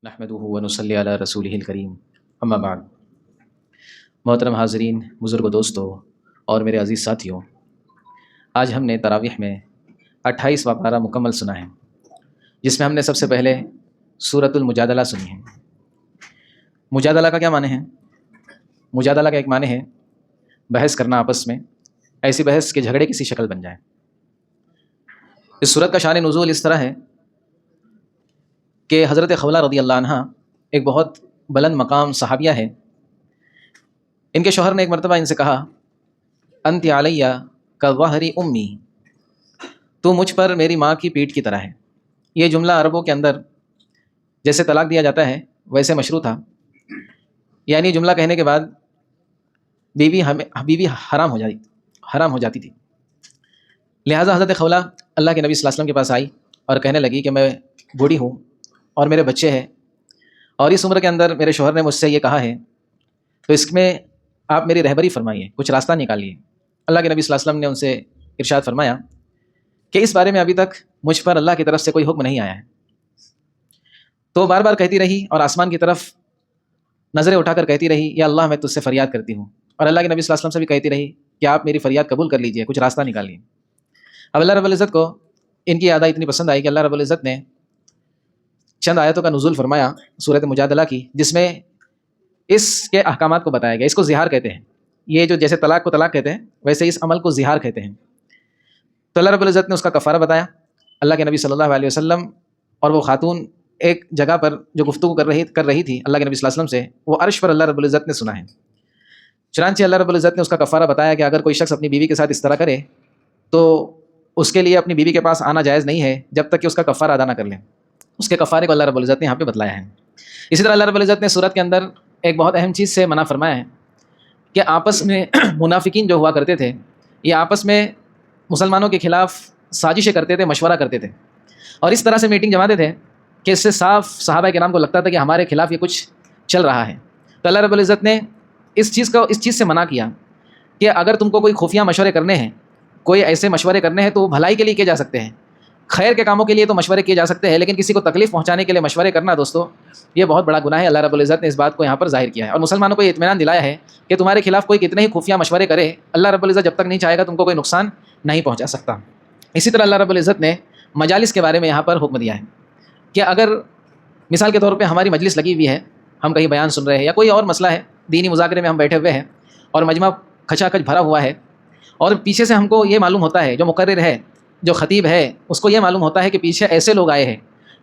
نحمدہ ونصلی علی رسولہ الکریم اما بعد۔ محترم حاضرین، بزرگ دوستو اور میرے عزیز ساتھیوں، آج ہم نے تراویح میں 28واں پارہ مکمل سنا ہے، جس میں ہم نے سب سے پہلے سورۃ المجادلہ سنی ہے۔ مجادلہ کا کیا معنی ہے؟ مجادلہ کا ایک معنی ہے بحث کرنا آپس میں، ایسی بحث کہ جھگڑے کسی شکل بن جائے۔ اس سورت کا شان نزول اس طرح ہے کہ حضرت خولہ رضی اللہ عنہ ایک بہت بلند مقام صحابیہ ہے۔ ان کے شوہر نے ایک مرتبہ ان سے کہا، انت علیہ کظہر امی، تو مجھ پر میری ماں کی پیٹھ کی طرح ہے۔ یہ جملہ عربوں کے اندر جیسے طلاق دیا جاتا ہے ویسے مشروع تھا، یعنی جملہ کہنے کے بعد بیوی حرام ہو جاتی تھی۔ لہٰذا حضرت خولہ اللہ کے نبی صلی اللہ علیہ وسلم کے پاس آئی اور کہنے لگی کہ میں بوڑھی ہوں اور میرے بچے ہیں، اور اس عمر کے اندر میرے شوہر نے مجھ سے یہ کہا ہے، تو اس میں آپ میری رہبری فرمائیے، کچھ راستہ نکالیے۔ اللہ کے نبی صلی اللہ علیہ وسلم نے ان سے ارشاد فرمایا کہ اس بارے میں ابھی تک مجھ پر اللہ کی طرف سے کوئی حکم نہیں آیا ہے۔ تو بار بار کہتی رہی اور آسمان کی طرف نظریں اٹھا کر کہتی رہی، یا اللہ میں تجھ سے فریاد کرتی ہوں، اور اللہ کے نبی صلی اللہ علیہ وسلم سے بھی کہتی رہی کہ آپ میری فریاد قبول کر لیجئے، کچھ راستہ نکالیے۔ اب اللہ رب العزت کو ان کی ادا اتنی پسند آئی کہ اللہ رب العزت نے چند آیتوں کا نزول فرمایا سورۃ مجادلہ کی، جس میں اس کے احکامات کو بتایا گیا۔ اس کو زہار کہتے ہیں، یہ جو جیسے طلاق کو طلاق کہتے ہیں ویسے اس عمل کو زہار کہتے ہیں۔ تو اللہ رب العزت نے اس کا کفارہ بتایا۔ اللہ کے نبی صلی اللہ علیہ وسلم اور وہ خاتون ایک جگہ پر جو گفتگو کر رہی تھی اللہ کے نبی صلی اللہ علیہ وسلم سے، وہ عرش پر اللہ رب العزت نے سنا ہے۔ چنانچہ اللہ رب العزت نے اس کا کفارہ بتایا کہ اگر کوئی شخص اپنی بیوی کے ساتھ اس طرح کرے تو اس کے لیے اپنی بیوی کے پاس آنا جائز نہیں ہے جب تک کہ اس کا کفارہ ادا نہ کر لیں۔ اس کے کفارے کو اللہ رب العزت نے یہاں پہ بتلایا ہے۔ اسی طرح اللہ رب العزت نے سورت کے اندر ایک بہت اہم چیز سے منع فرمایا ہے کہ آپس میں منافقین جو ہوا کرتے تھے، یہ آپس میں مسلمانوں کے خلاف سازشیں کرتے تھے، مشورہ کرتے تھے، اور اس طرح سے میٹنگ جماتے تھے کہ اس سے صاف صحابہ کرام کو لگتا تھا کہ ہمارے خلاف یہ کچھ چل رہا ہے۔ تو اللہ رب العزت نے اس چیز سے منع کیا کہ اگر تم کو کوئی خفیہ مشورے کرنے ہیں، کوئی ایسے مشورے کرنے ہیں تو وہ بھلائی کے لیے کیے جا سکتے ہیں، خیر کے کاموں کے لیے تو مشورے کیے جا سکتے ہیں، لیکن کسی کو تکلیف پہنچانے کے لیے مشورے کرنا دوستو یہ بہت بڑا گناہ ہے۔ اللہ رب العزت نے اس بات کو یہاں پر ظاہر کیا ہے اور مسلمانوں کو یہ اطمینان دلایا ہے کہ تمہارے خلاف کوئی کتنے ہی خفیہ مشورے کرے، اللہ رب العزت جب تک نہیں چاہے گا تم کو کوئی نقصان نہیں پہنچا سکتا۔ اسی طرح اللہ رب العزت نے مجالس کے بارے میں یہاں پر حکم دیا ہے کہ اگر مثال کے طور پہ ہماری مجلس لگی ہوئی ہے، ہم کہیں بیان سن رہے ہیں یا کوئی اور مسئلہ ہے، دینی مذاکرے میں ہم بیٹھے ہوئے ہیں اور مجمع کھچا کھچ بھرا ہوا ہے، اور پیچھے سے ہم کو یہ معلوم ہوتا ہے، جو مقرر ہے، جو خطیب ہے، اس کو یہ معلوم ہوتا ہے کہ پیچھے ایسے لوگ آئے ہیں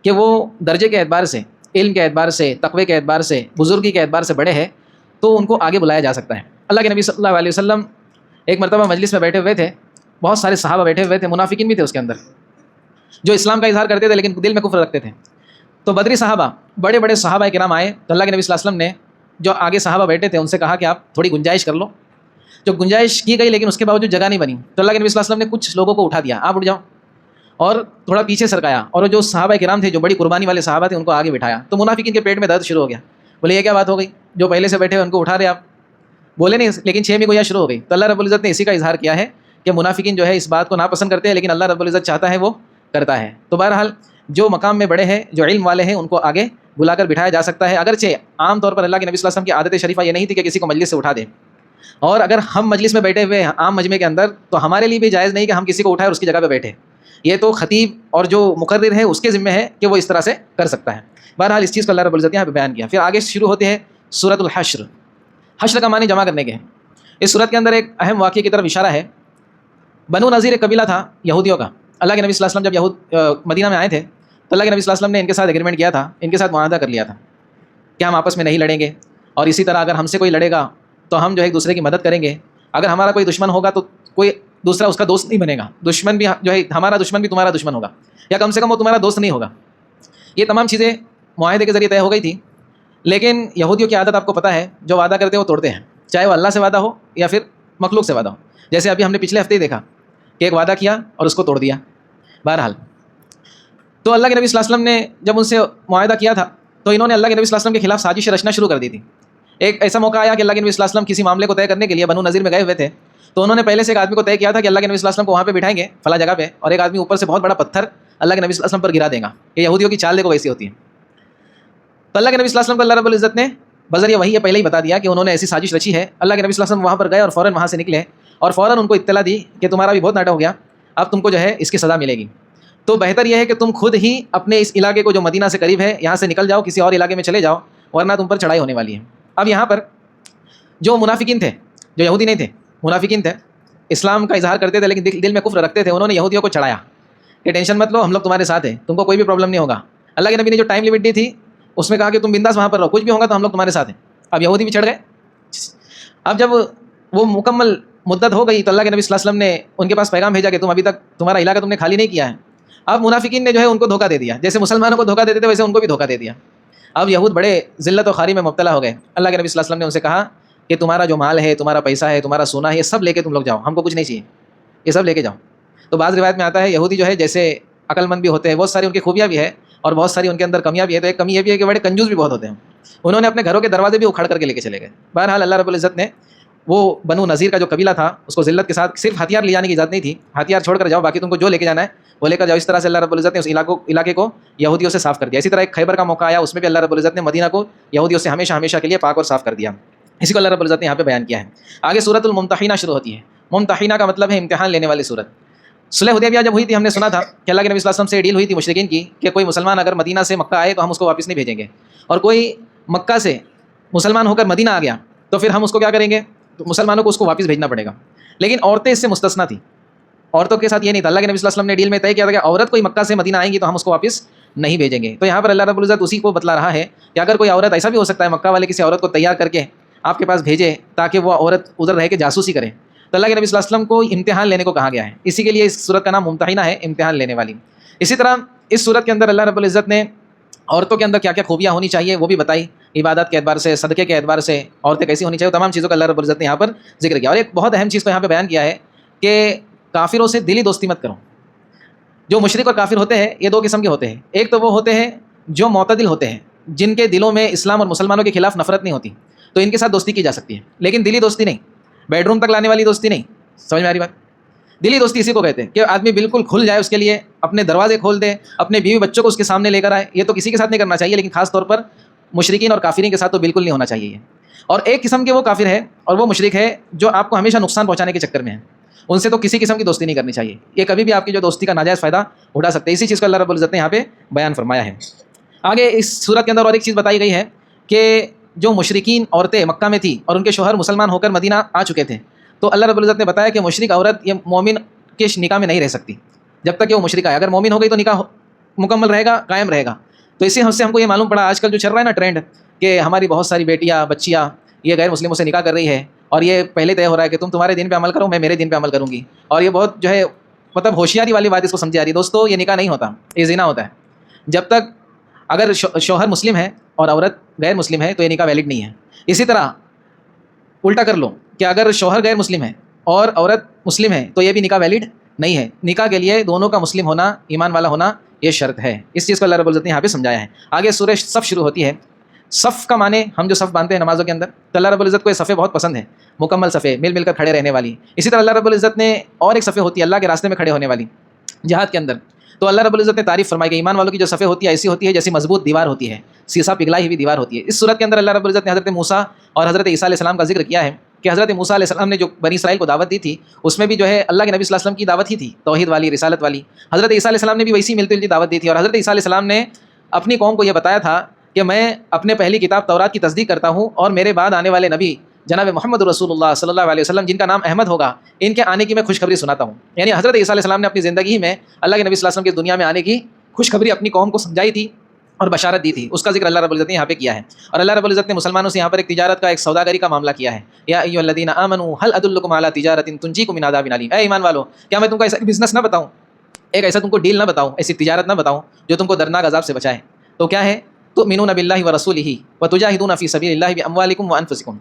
کہ وہ درجے کے اعتبار سے، علم کے اعتبار سے، تقوی کے اعتبار سے، بزرگی کے اعتبار سے بڑے ہیں، تو ان کو آگے بلایا جا سکتا ہے۔ اللہ کے نبی صلی اللہ علیہ وسلم ایک مرتبہ مجلس میں بیٹھے ہوئے تھے، بہت سارے صحابہ بیٹھے ہوئے تھے، منافقین بھی تھے اس کے اندر، جو اسلام کا اظہار کرتے تھے لیکن دل میں کفر رکھتے تھے۔ تو بدری صحابہ، بڑے بڑے صحابہ کرام آئے تو اللہ کے نبی صلی اللہ علیہ وسلم نے جو آگے صحابہ بیٹھے تھے ان سے کہا کہ آپ تھوڑی گنجائش کر لو۔ جو گنجائش کی گئی لیکن اس کے باوجود جگہ نہیں بنی، تو اللہ کے نبی صلی اللہ علیہ وسلم نے کچھ لوگوں کو اٹھا دیا، آپ اٹھ جاؤ، اور تھوڑا پیچھے سرکایا، اور جو صحابہ کرام تھے، جو بڑی قربانی والے صحابہ تھے، ان کو آگے بٹھایا۔ تو منافقین کے پیٹ میں درد شروع ہو گیا، بولے یہ کیا بات ہو گئی، جو پہلے سے بیٹھے ان کو اٹھا رہے آپ، بولے نہیں، لیکن 6 میں گویا شروع ہو گئی۔ تو اللہ رب العزت نے اسی کا اظہار کیا ہے کہ منافقین جو ہے اس بات کو ناپسند کرتے ہیں، لیکن اللہ رب العزت چاہتا ہے وہ کرتا ہے۔ تو بہرحال جو مقام میں بڑے ہیں، جو علم والے ہیں، ان کو آگے بلا کر بٹھایا جا سکتا ہے، اگرچہ عام طور پر اللہ کے نبی صلی اللہ علیہ وسلم کی عادت شریفہ یہ نہیں تھی کہ کسی کو مجلس سے اٹھا دیں، اور اگر ہم مجلس میں بیٹھے ہوئے عام مجمع کے اندر تو ہمارے لیے بھی جائز نہیں کہ ہم کسی کو اٹھائیں اور اس کی جگہ پہ بیٹھے، یہ تو خطیب اور جو مقرر ہے اس کے ذمہ ہے کہ وہ اس طرح سے کر سکتا ہے۔ بہرحال اس چیز کو اللہ رب العزت یہاں پہ بیان کیا۔ پھر آگے شروع ہوتے ہیں سورۃ الحشر۔ حشر کا معنی جمع کرنے کے ہیں۔ اس سورت کے اندر ایک اہم واقعے کی طرف اشارہ ہے۔ بنو نذیر ایک قبیلہ تھا یہودیوں کا۔ اللہ کے نبی صلی اللہ علیہ وسلم جب مدینہ میں آئے تھے تو اللہ کے نبی صلی اللہ علیہ وسلم نے ان کے ساتھ ایگریمنٹ کیا تھا، ان کے ساتھ معاہدہ کر لیا تھا کہ ہم آپس میں نہیں لڑیں گے، اور اسی طرح اگر ہم سے کوئی لڑے گا تو ہم جو ایک دوسرے کی مدد کریں گے، اگر ہمارا کوئی دشمن ہوگا تو کوئی دوسرا اس کا دوست نہیں بنے گا، دشمن بھی جو ہے ہمارا دشمن بھی تمہارا دشمن ہوگا، یا کم سے کم وہ تمہارا دوست نہیں ہوگا۔ یہ تمام چیزیں معاہدے کے ذریعے طے ہو گئی تھی، لیکن یہودیوں کی عادت آپ کو پتہ ہے، جو وعدہ کرتے ہیں وہ توڑتے ہیں، چاہے وہ اللہ سے وعدہ ہو یا پھر مخلوق سے وعدہ ہو۔ جیسے ابھی ہم نے پچھلے ہفتے ہی دیکھا کہ ایک وعدہ کیا اور اس کو توڑ دیا۔ بہرحال تو اللہ کے نبی صلی اللہ علیہ وسلم نے جب ان سے معاہدہ کیا تھا تو انہوں نے اللہ کے نبی صلی اللہ علیہ وسلم کے خلاف سازش رچنا شروع کر دی تھی۔ ایک ایسا موقع آیا کہ اللہ کے نبی صلی اللہ علیہ وسلم کسی معاملے کو طے کرنے کے لیے بنو نذیر میں گئے ہوئے تھے، تو انہوں نے پہلے سے ایک آدمی کو طے کیا تھا کہ اللہ کے نبی صلی اللہ علیہ وسلم کو وہاں پہ بٹھائیں گے فلاں جگہ پہ، اور ایک آدمی اوپر سے بہت بڑا پتھر اللہ کے نبی صلی اللہ علیہ وسلم پر گرا دے گا۔ یہ یہودیوں کی چال دیکھو ویسی ہوتی ہے۔ تو اللہ کے نبی صلی اللہ علیہ وسلم کو اللہ رب العزت نے بذریعہ وحی یہ پہلے ہی بتا دیا کہ انہوں نے ایسی سازش رچی ہے. اللہ کے نبی صلی اللہ علیہ وسلم وہاں پر گئے اور فوراً وہاں سے نکلے اور فوراً ان کو اطلاع دی کہ تمہارا بھی بہت ناٹا ہو گیا, اب تم کو جو ہے اس کی سزا ملے گی. تو بہتر یہ ہے کہ تم خود ہی اپنے اس علاقے کو جو مدینہ سے قریب ہے یہاں سے نکل جاؤ, کسی اور علاقے میں چلے جاؤ, ورنہ تم پر چڑھائی ہونے والی ہے. اب یہاں پر جو منافقین تھے, جو یہودی نہیں تھے, منافقین تھے, اسلام کا اظہار کرتے تھے لیکن دل میں کفر رکھتے تھے, انہوں نے یہودیوں کو چڑھایا کہ ٹینشن مت لو, ہم لوگ تمہارے ساتھ ہیں, تم کو کوئی بھی پرابلم نہیں ہوگا. اللہ کے نبی نے جو ٹائم لمٹ دی تھی اس میں کہا کہ تم بنداس وہاں پر رہو, کچھ بھی ہوگا تو ہم لوگ تمہارے ساتھ ہیں. اب یہودی بھی چڑھ گئے. اب جب وہ مکمل مدت ہو گئی تو اللہ کے نبی صلی اللہ علیہ وسلم نے ان کے پاس پیغام بھیجا کہ تم ابھی تک تمہارا علاقہ تم نے خالی نہیں کیا ہے. اب منافقین نے جو ہے ان کو دھوکہ دے دیا, جیسے مسلمانوں کو دھوکہ دیتے تھے ویسے ان کو بھی دھوکہ دے دیا. اب یہود بڑے ذلت و خواری میں مبتلا ہو گئے. اللہ کے نبی صلی اللہ علیہ وسلم نے ان سے کہا کہ تمہارا جو مال ہے, تمہارا پیسہ ہے, تمہارا سونا ہے, یہ سب لے کے تم لوگ جاؤ, ہم کو کچھ نہیں چاہیے, یہ سب لے کے جاؤ. تو بعض روایت میں آتا ہے یہودی جو ہے جیسے عقل مند بھی ہوتے ہیں, بہت ساری ان کی خوبیاں بھی ہے اور بہت ساری ان کے اندر کمیاں بھی ہے. تو ایک کمی یہ بھی ہے کہ بڑے کنجوس بھی بہت ہوتے ہیں. انہوں نے اپنے گھروں کے دروازے بھی اکھاڑ کر کے لے کے چلے گئے. بہرحال اللہ رب العزت نے وہ بنو نذیر کا جو قبیلہ تھا اس کو ذلت کے ساتھ, صرف ہتھیار لے جانے کی اجازت نہیں تھی, ہتھیار چھوڑ کر جاؤ, باقی تم کو جو لے کے جانا ہے وہ لے کر جاؤ. اس طرح سے اللہ رب العزت نے اس علاقے کو یہودیوں سے صاف کر دیا. اسی طرح ایک خیبر کا موقع آیا, اس میں بھی اللہ رب العزت نے مدینہ کو یہودیوں سے ہمیشہ ہمیشہ کے لیے پاک اور صاف کر دیا. اسی کو اللہ رب العزت نے یہاں پہ بیان کیا ہے. آگے سورۃ الممتحنہ شروع ہوتی ہے. ممتحنہ کا مطلب ہے امتحان لینے والی سورت. صلح حدیبیہ جب ہوئی تھی ہم نے سنا تھا کہ اللہ کے نبی صلی اللہ علیہ وسلم سے ڈیل ہوئی تھی مشرکین کی کہ کوئی مسلمان اگر مدینہ سے مکہ آئے تو ہم اس کو واپس نہیں بھیجیں گے, اور کوئی مکہ سے مسلمان ہو کر مدینہ آ گیا تو پھر ہم اس کو کیا کریں گے, تو مسلمانوں کو اس کو واپس بھیجنا پڑے گا. لیکن عورتیں اس سے مستثنا تھیں. عورتوں کے ساتھ یہ نہیں تھا. اللہ کے نبی صلی اللہ علیہ وسلم نے ڈیل میں طے کیا تھا کہ عورت کوئی مکہ سے مدینہ آئیں گی تو ہم اس کو واپس نہیں بھیجیں گے. تو یہاں پر اللہ رب العزت اسی کو بتلا رہا ہے کہ اگر کوئی عورت, ایسا بھی ہو سکتا ہے مکہ والے کسی عورت کو تیار کر کے آپ کے پاس بھیجے تاکہ وہ عورت ادھر رہ کے جاسوسی کرے, تو اللہ کے نبی صلی اللہ علیہ وسلم کو امتحان لینے کو کہا گیا ہے. اسی کے لیے اس صورت کا نام ممتحنہ ہے, امتحان لینے والی. اسی طرح اس صورت کے اندر اللہ رب العزت نے عورتوں کے اندر کیا کیا خوبیاں ہونی چاہیے وہ بھی بتائی. عبادت کے اعتبار سے, صدقے کے اعتبار سے عورتیں کیسی ہونی چاہیے, تمام چیزوں کا اللہ رب العزت نے یہاں پر ذکر کیا. اور ایک بہت اہم چیز کو یہاں پہ بیان کیا ہے کہ کافروں سے دلی دوستی مت کرو. جو مشرک اور کافر ہوتے ہیں یہ دو قسم کے ہوتے ہیں. ایک تو وہ ہوتے ہیں جو معتدل ہوتے ہیں, جن کے دلوں میں اسلام اور مسلمانوں کے خلاف نفرت نہیں ہوتی, تو ان کے ساتھ دوستی کی جا سکتی ہے, لیکن دلی دوستی نہیں, بیڈ روم تک لانے والی دوستی نہیں. سمجھ میں آ رہی بات؟ دلی دوستی اسی کو کہتے ہیں کہ آدمی بالکل کھل جائے, اس کے لیے اپنے دروازے کھول دے, اپنے بیوی بچوں کو اس کے سامنے لے کر آئے. یہ تو کسی کے ساتھ نہیں کرنا چاہیے, لیکن خاص طور پر مشرکین اور کافرین کے ساتھ تو بالکل نہیں ہونا چاہیے یہ. اور ایک قسم کے وہ کافر ہے اور وہ مشرک ہے جو آپ کو ہمیشہ نقصان پہنچانے کے چکر میں ہے, ان سے تو کسی قسم کی دوستی نہیں کرنی چاہیے. یہ کبھی بھی آپ کی جو دوستی کا ناجائز فائدہ اٹھا سکتے ہیں. اسی چیز کو اللہ رب العزت نے یہاں پہ بیان فرمایا ہے. آگے اس صورت کے اندر اور ایک چیز بتائی گئی ہے کہ جو مشرکین عورتیں مکہ میں تھیں اور ان کے شوہر مسلمان ہو کر مدینہ آ چکے تھے, تو اللہ رب العزت نے بتایا کہ مشرک عورت یہ مومن کے نکاح میں نہیں رہ سکتی جب تک کہ وہ مشرکہ ہے. اگر مومن ہو گئی تو نکاح مکمل رہے گا, قائم رہے گا. تو اسی سے ہم کو یہ معلوم پڑا آج کل جو چل رہا ہے نا ٹرینڈ, کہ ہماری بہت ساری بیٹیاں بچیاں یہ غیر مسلموں سے نکاح کر رہی ہے, اور یہ پہلے طے ہو رہا ہے کہ تم تمہارے دین پہ عمل کرو, میں میرے دین پہ عمل کروں گی. اور یہ بہت جو ہے مطلب ہوشیاری والی بات اس کو سمجھی جا رہی ہے. دوستو یہ نکاح نہیں ہوتا, یہ زنا ہوتا ہے. جب تک اگر شوہر مسلم ہے اور عورت غیر مسلم ہے تو یہ نکاح ویلڈ نہیں ہے. اسی طرح الٹا کر لو کہ اگر شوہر غیر مسلم ہے اور عورت مسلم ہے تو یہ بھی نکاح ویلڈ نہیں ہے. نکاح کے لیے دونوں کا مسلم ہونا, ایمان والا ہونا یہ شرط ہے. اس چیز کو اللہ رب العزت نے یہاں پہ سمجھایا ہے. آگے سورہ صف شروع ہوتی ہے. صف کا معنی ہم جو صف باندھتے ہیں نمازوں کے اندر, تو اللہ رب العزت کو یہ صفیں بہت پسند ہیں, مکمل صفیں مل مل کر کھڑے رہنے والی. اسی طرح اللہ رب العزت نے اور ایک صفیں ہوتی ہے اللہ کے راستے میں کھڑے ہونے والی جہاد کے اندر. تو اللہ رب العزت نے تعریف فرمائی کہ ایمان والوں کی جو صفیں ہوتی ہے ایسی ہوتی ہے جیسی مضبوط دیوار ہوتی ہے, سیسا پگھلائی ہوئی دیوار ہوتی ہے. اس صورت کے اندر اللہ رب العزت نے حضرت موسیٰ اور حضرت عیسیٰ علیہ السلام کا ذکر کیا ہے کہ حضرت موسیٰ علیہ السلام نے جو بنی اسرائیل کو دعوت دی تھی اس میں بھی جو ہے اللہ کے نبی صلی اللہ علیہ وسلم کی دعوت ہی تھی, توحید والی, رسالت والی. حضرت عیسیٰ علیہ السلام نے بھی ویسی ملتی جلتی دعوت دی تھی, اور حضرت عیسیٰ علیہ السلام نے اپنی قوم کو یہ بتایا تھا کہ میں اپنے پہلی کتاب تورات کی تصدیق کرتا ہوں, اور میرے بعد آنے والے نبی جناب محمد رسول اللہ صلی اللہ علیہ وسلم جن کا نام احمد ہوگا, ان کے آنے کی میں خوشخبری سناتا ہوں. یعنی حضرت عیسیٰ علیہ السلام نے اپنی زندگی میں اللہ کے نبی صلی اللہ علیہ وسلم کی دنیا میں آنے کی خوشخبری اپنی قوم کو سمجھائی تھی اور بشارت دی تھی. اس کا ذکر اللہ رب العزت نے یہاں پہ کیا ہے. اور اللہ رب العزت نے مسلمانوں سے یہاں پر ایک تجارت کا, ایک سوداگری کا معاملہ کیا ہے. یا ایھا الذین آمنوا هل ادلکم علی تجارۃ تنجیکم من عذاب الیم. اے ایمان والو, کیا میں تم کو ایسا بزنس نہ بتاؤں, ایک ایسا تم کو ڈیل نہ بتاؤں, ایسی تجارت نہ بتاؤں جو تم کو دردناک عذاب سے بچائے. تو کیا ہے؟ تؤمنون باللہ ورسولہ وتجاہدون فی سبیل اللہ باموالکم وانفسکم.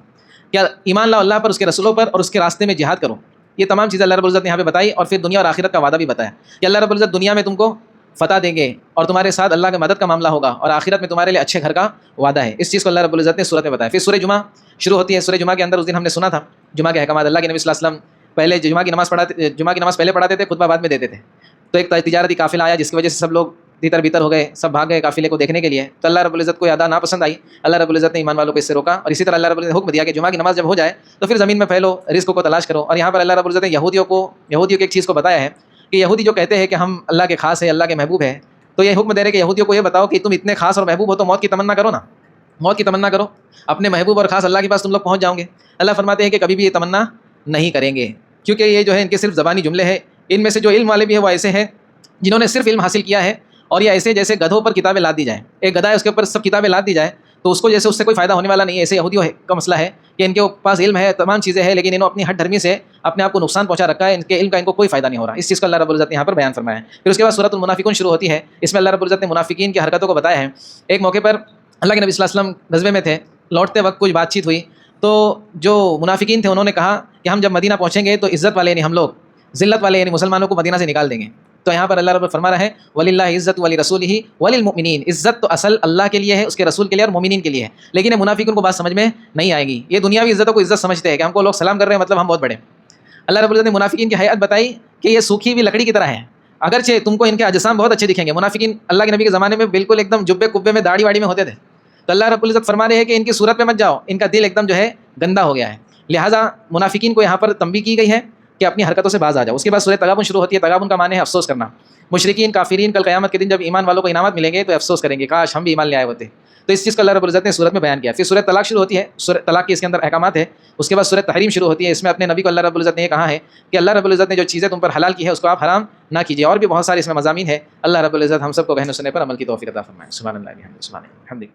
کیا ایمان لاؤ اللہ پر, اس کے رسولوں پر, اور اس کے راستے میں جہاد کرو. یہ تمام چیزیں اللہ رب العزت نے یہاں پہ بتائی, اور پھر دنیا اور آخرت کا وعدہ بھی بتایا کہ اللہ رب العزت دنیا میں تم کو فتح دیں گے اور تمہارے ساتھ اللہ کی مدد کا معاملہ ہوگا, اور آخرت میں تمہارے لیے اچھے گھر کا وعدہ ہے. اس چیز کو اللہ رب العزت نے سورت میں بتایا. پھر سورہ جمعہ شروع ہوتی ہے. سورہ جمعہ کے اندر اس دن ہم نے سنا تھا جمعہ کے احکامات. اللہ کے نبی صلی اللہ علیہ وسلم پہلے جمعہ کی نماز پڑھاتے, جمعہ کی نماز پہلے پڑھاتے تھے, خطبہ بعد میں دیتے تھے. تو ایک تجارتی قافلہ آیا جس کی وجہ سے سب لوگ تیتر بیتر ہو گئے, سب بھاگ گئے قافلے کو دیکھنے کے لیے. تو اللہ رب العزت کو یہ ادا ناپسند آئی. اللہ رب العزت نے ایمان والوں کو اس سے روکا, اور اسی طرح اللہ رب العزت نے حکم دیا کہ جمعہ کی نماز جب ہو جائے تو پھر زمین میں پھیلو, رزق کو تلاش کرو. اور یہاں پر اللہ رب العزت نے یہودیوں کی ایک چیز کو بتایا ہے کہ یہودی جو کہتے ہیں کہ ہم اللہ کے خاص ہیں, اللہ کے محبوب ہیں, تو یہ حکم دے رہے کہ یہودیوں کو یہ بتاؤ کہ تم اتنے خاص اور محبوب ہو تو موت کی تمنا کرو نا, موت کی تمنا کرو, اپنے محبوب اور خاص اللہ کے پاس تم لوگ پہنچ جاؤ گے. اللہ فرماتے ہیں کہ کبھی بھی یہ تمنا نہیں کریں گے, کیونکہ یہ جو ہے ان کے صرف زبانی جملے ہیں. ان میں سے جو علم والے بھی ہیں وہ ایسے ہیں جنہوں نے صرف علم حاصل کیا ہے, اور یہ ایسے جیسے گدھوں پر کتابیں لاد دی جائیں, ایک گدھا ہے اس کے اوپر سب کتابیں لاد دی جائیں تو اس کو جیسے اس سے کوئی فائدہ ہونے والا نہیں ہے. ایسے یہودیوں کا مسئلہ ہے کہ ان کے پاس علم ہے, تمام چیزیں ہیں, لیکن انہوں اپنی ہٹ دھرمی سے اپنے آپ کو نقصان پہنچا رکھا ہے. ان کے علم کا ان کو کوئی فائدہ نہیں ہو رہا. اس چیز کو اللہ رب العزت نے یہاں پر بیان فرمایا ہے. پھر اس کے بعد سورۃ المنافقون شروع ہوتی ہے. اس میں اللہ رب العزت نے منافقین کی حرکتوں کو بتایا ہے. ایک موقع پر اللہ کے نبی صلی اللہ علیہ وسلم غزوے میں تھے, لوٹتے وقت کچھ بات چیت ہوئی تو جو منافقین تھے انہوں نے کہا کہ ہم جب مدینہ پہنچیں گے تو عزت والے یعنی ہم لوگ, ذلت والے یعنی مسلمانوں کو مدینہ سے نکال دیں گے. تو یہاں پر اللہ رب فرما رہا ہے وللہ عزت ولی رسولہ وللمؤمنین, عزت تو اصل اللہ کے لیے ہے, اس کے رسول کے لیے اور مومنین کے لیے ہے. لیکن یہ منافقین کو بات سمجھ میں نہیں آئے گی. یہ دنیاوی عزتوں کو عزت سمجھتے ہیں کہ ہم کو لوگ سلام کر رہے ہیں مطلب ہم بہت بڑے. اللہ رب العزت نے منافقین کی حیات بتائی کہ یہ سوکھی ہوئی لکڑی کی طرح ہے, اگرچہ تم کو ان کے اجسام بہت اچھے دکھیں گے. منافقین اللہ کے نبی کے زمانے میں بالکل ایک دم جبے کبے میں داڑھی واڑی میں ہوتے تھے. تو اللہ رب العزت فرما رہے ہیں کہ ان کی صورت پہ مت جاؤ, ان کا دل ایک دم جو ہے گندا ہو گیا ہے. لہٰذا منافقین کو یہاں پر تنبیہ کی گئی ہے کہ اپنی حرکتوں سے باز آ جاؤ. اس کے بعد سورۃ تغابن شروع ہوتی ہے. تغابن کا معنی ہے افسوس کرنا. مشرکین کافرین کل قیامت کے دن جب ایمان والوں کو انعامات ملیں گے تو افسوس کریں گے کاش ہم بھی ایمان لے آئے ہوتے. تو اس چیز کو اللہ رب العزت نے سورت میں بیان کیا. پھر سورۃ طلاق شروع ہوتی ہے. سورۃ طلاق کے اس کے اندر احکامات ہے. اس کے بعد سورۃ تحریم شروع ہوتی ہے. اس میں اپنے نبی کو اللہ رب العزت نے یہ کہا ہے کہ اللہ رب العزت نے جو چیزیں تم پر حلال کی ہے اس کو آپ حرام نہ کیجیے. اور بھی بہت سارے اس میں مضامین ہے. اللہ رب العزت ہم سب کو کہنے سننے پر عمل کی توفیق عطا فرمائے. سبحان اللہ.